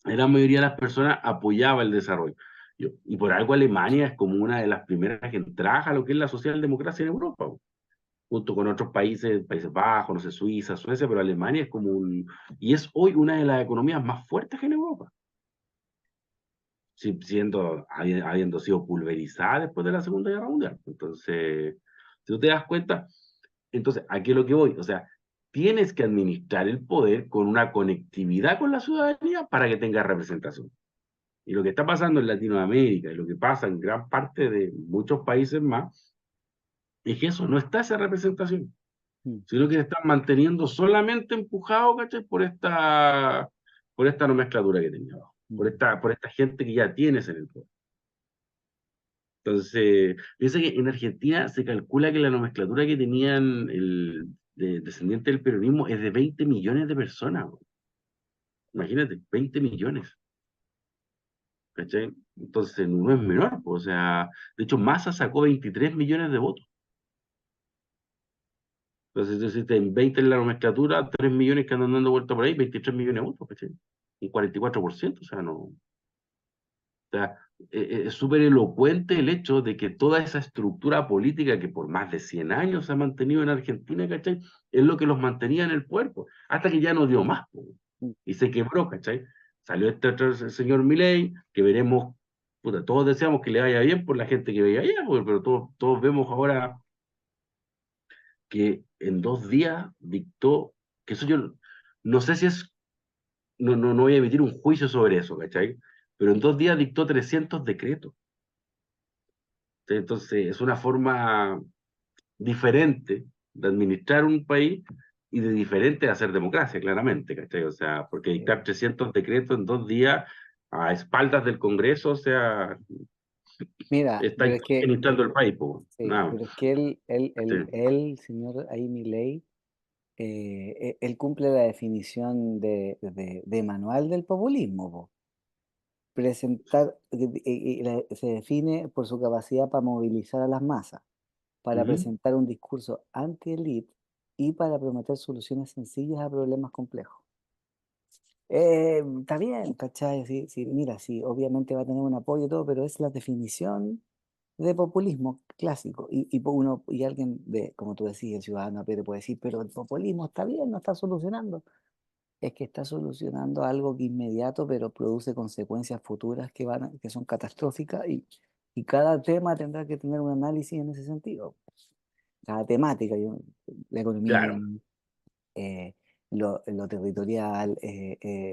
La gran mayoría de las personas apoyaba el desarrollo. Y por algo Alemania es como una de las primeras que entraja a lo que es la socialdemocracia en Europa, junto con otros países, Países Bajos, no sé, Suiza, Suecia, pero Alemania es como y es hoy una de las economías más fuertes en Europa, habiendo sido pulverizada después de la Segunda Guerra Mundial. Entonces, si tú te das cuenta, entonces, ¿a qué es lo que voy? O sea, tienes que administrar el poder con una conectividad con la ciudadanía para que tenga representación. Y lo que está pasando en Latinoamérica y lo que pasa en gran parte de muchos países más, es que eso, no está esa representación, Mm, sino que se están manteniendo solamente empujados, ¿cachai? Por esta nomenclatura que tenía abajo, por mm. esta, por esta gente que ya tienes en el poder. Entonces, piensa que en Argentina se calcula que la nomenclatura que tenían descendiente del peronismo es de 20 millones de personas, bro. Imagínate, 20 millones, ¿cachai? Entonces, no es menor, pues, o sea, de hecho, Massa sacó 23 millones de votos. Entonces, si te 20 en la nomenclatura, 3 millones que andan dando vuelta por ahí, 23 millones de votos, ¿cachai? Un 44%, o sea, no. O sea, es súper elocuente el hecho de que toda esa estructura política que por más de 100 años se ha mantenido en Argentina, ¿cachai? Es lo que los mantenía en el poder, po, hasta que ya no dio más, po, Mm. y se quebró, ¿cachai? Salió este otro señor Milei, que veremos, puta, todos deseamos que le vaya bien por la gente que veía allá, pero todos vemos ahora que en 2 días dictó, que eso yo no sé si es, no voy a emitir un juicio sobre eso, ¿cachai? Pero en 2 días dictó 300 decretos. ¿cachai? Entonces, es una forma diferente de administrar un país y de diferente de hacer democracia, claramente, ¿cachai? O sea, porque dictar 300 decretos en 2 días a espaldas del Congreso, o sea, Mira, está pero es que, administrando el país, pues, sí, nada. pero es que ¿Cachai? señor ahí Milei, él cumple la definición de manual del populismo, po. Presentar, se define por su capacidad para movilizar a las masas, para Ujú. presentar un discurso anti-élite y para prometer soluciones sencillas a problemas complejos. Está bien, ¿cachai? Sí, sí, mira, sí, obviamente va a tener un apoyo y todo, pero es la definición de populismo clásico. Y alguien de, como tú decías, el ciudadano a pie te puede decir, pero el populismo está bien, no está solucionando. Es que está solucionando algo que inmediato, pero produce consecuencias futuras que son catastróficas y cada tema tendrá que tener un análisis en ese sentido. Cada temática, la economía, Claro, eh, lo territorial,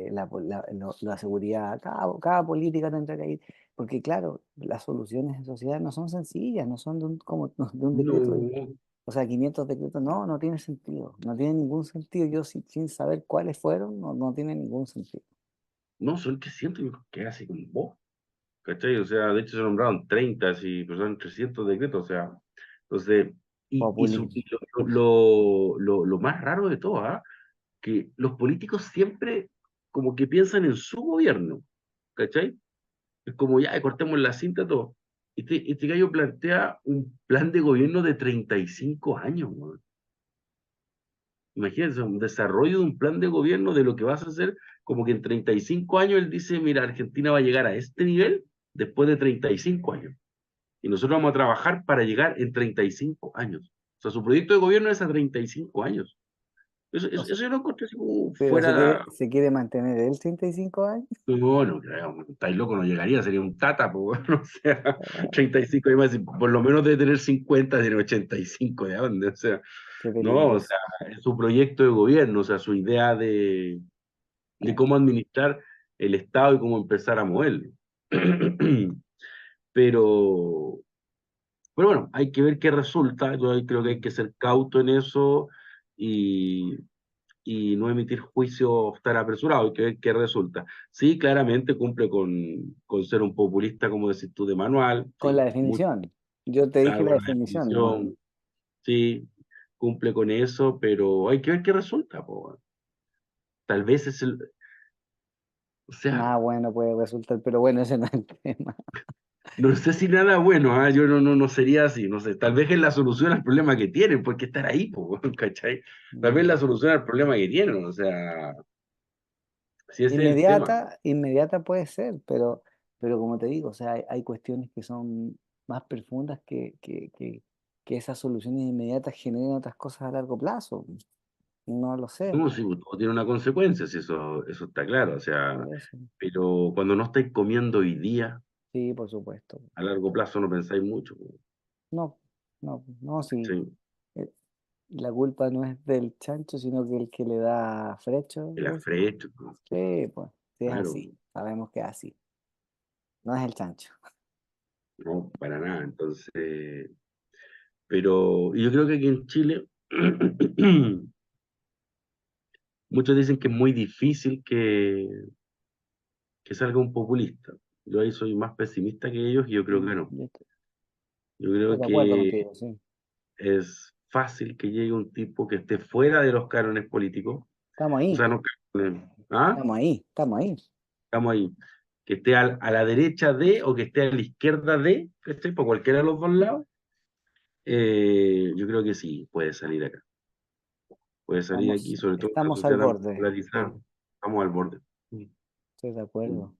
la seguridad, cada política tendrá que ir, porque claro, las soluciones en sociedad no son sencillas, no son como de un decreto, no, o sea, 500 decretos, no tiene sentido, no tiene ningún sentido, sin saber cuáles fueron, no tiene ningún sentido. no, son 300, yo creo que así como vos, ¿cachai? O sea, de hecho se nombraron 30, y pero son 300 decretos, o sea, entonces, y Populismo. lo más raro de todo, ¿ah? Que los políticos siempre como que piensan en su gobierno, ¿cachai? Es como ya, cortemos la cinta todo. Este gallo plantea un plan de gobierno de 35 años, weón. Imagínense, un desarrollo de un plan de gobierno de lo que vas a hacer, como que en 35 años él dice, mira, Argentina va a llegar a este nivel después de 35 años. Y nosotros vamos a trabajar para llegar en 35 años. O sea, su proyecto de gobierno es a 35 años. Eso, O eso, sea, eso yo lo encontré así como pero fuera. se quiere mantener él 35 años. No, no creo, estáis loco, no llegaría, sería un tata, pues, bueno, o sea, 35 y más, y por lo menos debe tener 50, tiene 85, ¿de dónde? O sea, Qué no, o peligroso. sea, es su proyecto de gobierno, o sea, su idea de Eh, cómo administrar el Estado y cómo empezar a moverlo. Pero, pero bueno, hay que ver qué resulta, yo ahí creo que hay que ser cauto en eso y, y no emitir juicios tan apresurados, hay que ver qué resulta. Sí, claramente cumple con ser un populista, como decís tú, de manual, Con la sí, muy definición. Yo te dije claro la con la definición nomás. definición, sí, cumple con eso, pero hay que ver qué resulta, po. Tal vez es el, o sea, Nada bueno puede resultar, pero bueno, ese no es el tema. no sé si nada bueno, yo no sería así, no sé, tal vez es la solución al problema que tienen, porque estar ahí, po, ¿cachai? Tal vez la Mm. solución al problema que tienen, o sea, si ese es el tema. Inmediata puede ser, pero como te digo, o sea, hay cuestiones que son más profundas que esas soluciones inmediatas generen otras cosas a largo plazo. No lo sé, No, sí, todo tiene una consecuencia, si eso está claro, o sea, por eso. pero cuando no estáis comiendo hoy día, Sí, por supuesto. a largo plazo no pensáis mucho, No, no, sí. sí, eh, La culpa no es del chancho, sino que el que le da frecho. el afrecho, Sí, pues, sí es claro, así. Sabemos que es así. No es el chancho. no, para nada, entonces, pero yo creo que aquí en Chile, muchos dicen que es muy difícil que salga un populista. Yo ahí soy más pesimista que ellos y yo creo que no. Yo Yo estoy creo de acuerdo que contigo, sí. es fácil que llegue un tipo que esté fuera de los cánones políticos, Estamos o ahí, sea, no cánones, ¿ah? estamos ahí. Estamos ahí. Que esté a la derecha de o que esté a la izquierda de, ¿cachai? Por cualquiera de los dos lados, yo creo que sí, puede salir acá. Puede salir aquí, sobre todo en una Estamos al sociedad tan borde. polarizada. Sí, Estamos al borde. estoy de Mm. acuerdo.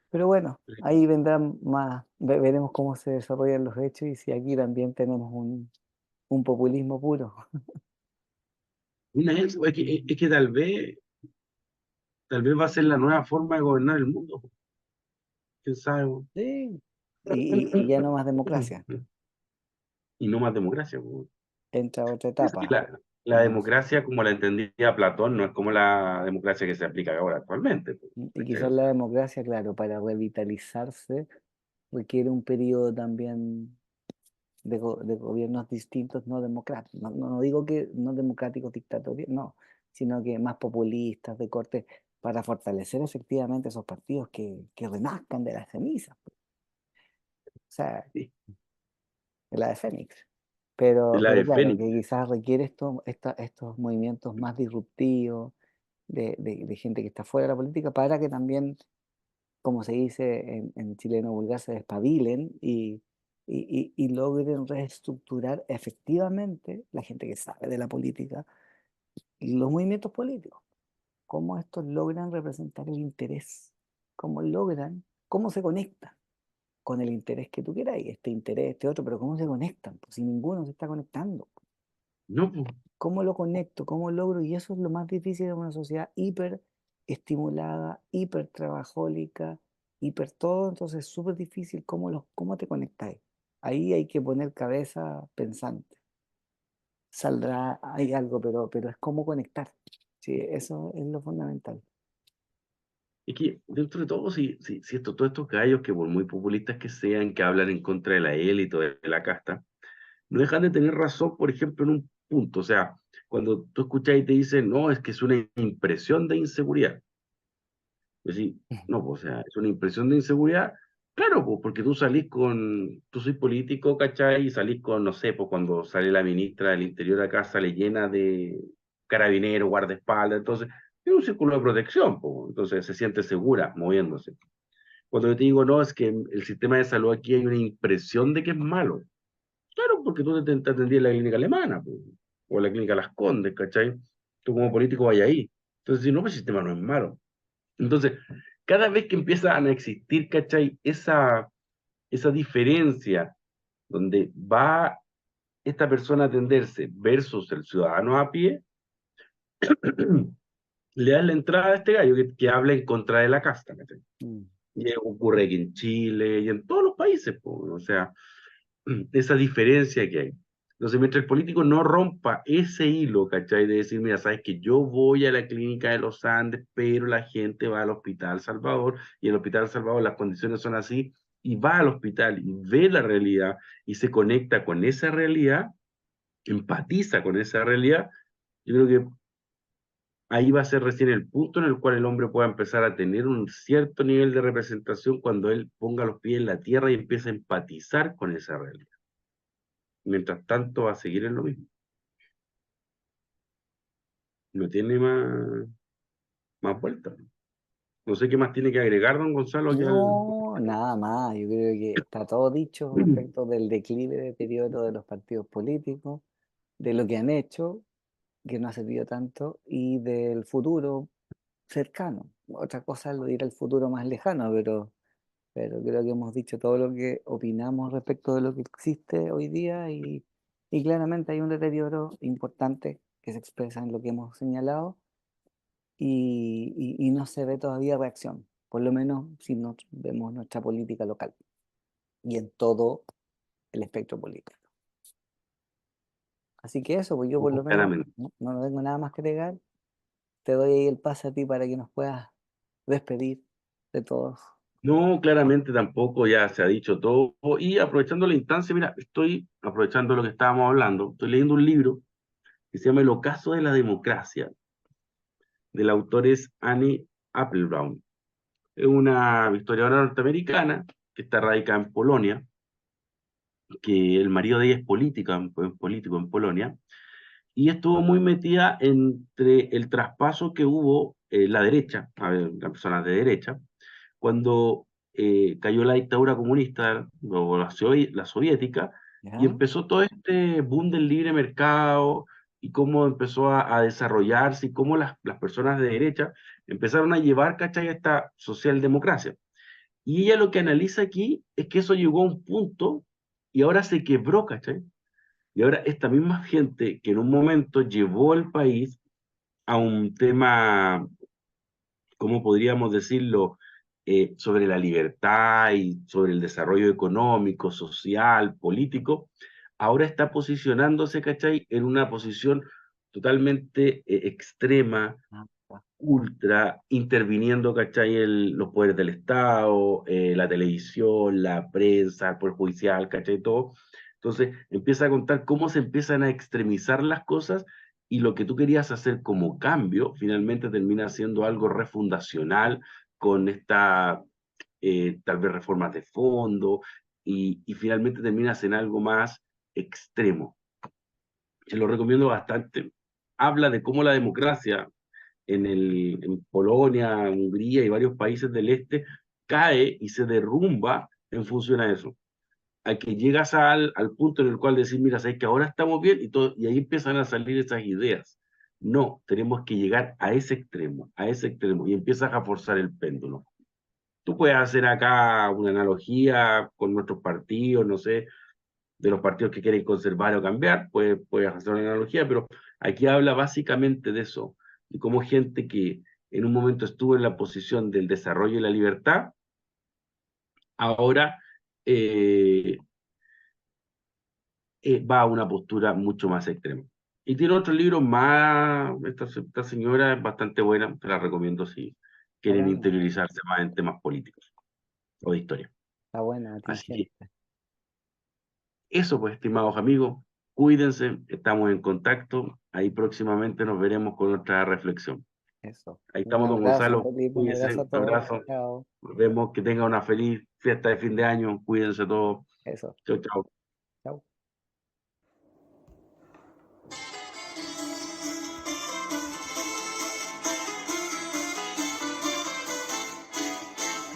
Pero bueno, ahí vendrán más, veremos cómo se desarrollan los hechos y si aquí también tenemos un populismo puro. Es que tal vez va a ser la nueva forma de gobernar el mundo. ¿Quién sabe? Sí. Y ya no más democracia. Y no más democracia. Entra otra Es que etapa. la democracia, como la entendía Platón, no es como la democracia que se aplica ahora actualmente. Y ¿Cachai? quizás O la sea, democracia, claro, para revitalizarse, requiere un periodo también de gobiernos distintos, no democráticos. No digo que no democráticos dictatoriales, no, sino que más populistas, de corte, para fortalecer efectivamente esos partidos que renazcan de las cenizas. O sea, Sí, de la de Fénix. de la Pero de claro, Fénix. que quizás requiere estos movimientos más disruptivos de gente que está fuera de la política para que también, como se dice en chileno vulgar, se despabilen y logren reestructurar efectivamente la gente que sabe de la política los movimientos políticos. Cómo estos logran representar el interés, cómo se conectan con el interés que tú quieras, y este interés, este otro, pero cómo se conectan, pues si ninguno se está conectando. No, pues, ¿Cómo lo conecto? ¿Cómo logro? Y eso es lo más difícil de una sociedad hiper estimulada, hiper trabajólica, hiper todo, entonces es súper difícil cómo te conectáis. Ahí hay que poner cabeza pensante. Saldrá, hay algo, pero es cómo conectar. Sí, eso es lo fundamental. es que dentro de todo, si todos estos gallos que por muy populistas que sean, que hablan en contra de la élite o de la casta, no dejan de tener razón, por ejemplo, en un punto. O sea, cuando tú escuchas y te dicen, no, es que es una impresión de inseguridad. Pues sí, no, pues, o sea, es una impresión de inseguridad. Claro, pues, porque tú soy político, ¿cachai? Y salís con, no sé, pues cuando sale la ministra del Interior acá, sale llena de carabineros, guardaespaldas, entonces, es un círculo de protección, pues, entonces se siente segura moviéndose. Cuando yo te digo, no, es que el sistema de salud aquí hay una impresión de que es malo. Claro, porque tú te atendías en la clínica alemana, pues, o en la clínica Las Condes, ¿cachai? Tú como político vayas ahí. Entonces, si no, pues el sistema no es malo. Entonces, cada vez que empiezan a existir, ¿cachai? Esa diferencia donde va esta persona a atenderse versus el ciudadano a pie, le das la entrada a este gallo que habla en contra de la casta, ¿cachai? Mm. Y ocurre aquí en Chile y en todos los países, po, o sea, esa diferencia que hay. Entonces, mientras el político no rompa ese hilo, ¿cachai? De decir, mira, sabes que yo voy a la clínica de los Andes, pero la gente va al Hospital Salvador, y el Hospital Salvador las condiciones son así, y va al hospital y ve la realidad y se conecta con esa realidad, empatiza con esa realidad, yo creo que ahí va a ser recién el punto en el cual el hombre pueda empezar a tener un cierto nivel de representación cuando él ponga los pies en la tierra y empiece a empatizar con esa realidad. Mientras tanto va a seguir en lo mismo. No tiene más vuelta. No sé qué más tiene que agregar don Gonzalo aquí al... No, nada más. Yo creo que está todo dicho respecto del declive, deterioro de los partidos políticos, de lo que han hecho, que no ha servido tanto, y del futuro cercano. Otra cosa es lo de ir al futuro más lejano, pero creo que hemos dicho todo lo que opinamos respecto de lo que existe hoy día y claramente hay un deterioro importante que se expresa en lo que hemos señalado y no se ve todavía reacción, por lo menos si nos vemos nuestra política local y en todo el espectro político. Así que eso, pues yo por lo menos Claramente. no tengo nada más que agregar. Te doy ahí el pase a ti para que nos puedas despedir de todos. No, claramente tampoco ya se ha dicho todo. Y aprovechando la instancia, mira, estoy aprovechando lo que estábamos hablando, estoy leyendo un libro que se llama El ocaso de la democracia, del autor es Annie Applebaum. Es una historiadora norteamericana que está radicada en Polonia, que el marido de ella es político en Polonia, y estuvo muy metida entre el traspaso que hubo la derecha, a ver, las personas de derecha, cuando cayó la dictadura comunista, luego la soviética, y ¿Ya? empezó todo este boom del libre mercado y cómo empezó a desarrollarse y cómo las personas de derecha empezaron a llevar, ¿cachai?, esta socialdemocracia. Y ella lo que analiza aquí es que eso llegó a un punto y ahora se quebró, ¿cachai? Y ahora esta misma gente que en un momento llevó al país a un tema, ¿cómo podríamos decirlo? Sobre la libertad y sobre el desarrollo económico, social, político, ahora está posicionándose, ¿cachai? En una posición totalmente extrema, Ah, ya. ultra, interviniendo, ¿cachai? Los poderes del Estado, la televisión, la prensa, el poder judicial, ¿cachai? Todo. Entonces empieza a contar cómo se empiezan a extremizar las cosas y lo que tú querías hacer como cambio finalmente termina siendo algo refundacional con esta, tal vez reformas de fondo y finalmente terminas en algo más extremo. Se lo recomiendo bastante. Habla de cómo la democracia en Polonia, Hungría y varios países del este cae y se derrumba en función a eso. A que llegas al punto en el cual decir, mira, sabes que ahora estamos bien y ahí empiezan a salir esas ideas. No, tenemos que llegar a ese extremo, y empiezas a forzar el péndulo. Tú puedes hacer acá una analogía con nuestros partidos, no sé, de los partidos que quieren conservar o cambiar, puedes hacer una analogía, pero aquí habla básicamente de eso, de cómo gente que en un momento estuvo en la posición del desarrollo y la libertad, ahora va a una postura mucho más extrema. Y tiene otro libro más, esta señora es bastante buena, te la recomiendo si quieren Bueno, interiorizarse más en temas políticos o de historia. está buena, Así atingente. que eso, pues, estimados amigos, cuídense, estamos en contacto, ahí próximamente nos veremos con otra reflexión. Eso. Ahí Un estamos, don abrazo, Gonzalo, Felipe, un cuídense, abrazo a un todos. abrazo, Chao. nos vemos, que tengan una feliz fiesta de fin de año, cuídense todos, Eso. chao, chao. Chao.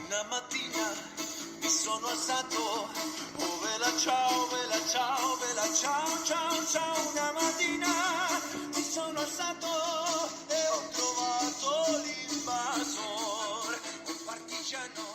Una mattina mi sono alzato, oh vela ciao, vela ciao, vela ciao, ciao, ciao. Una mattina mi sono alzato e ho trovato l'invasor, un partigiano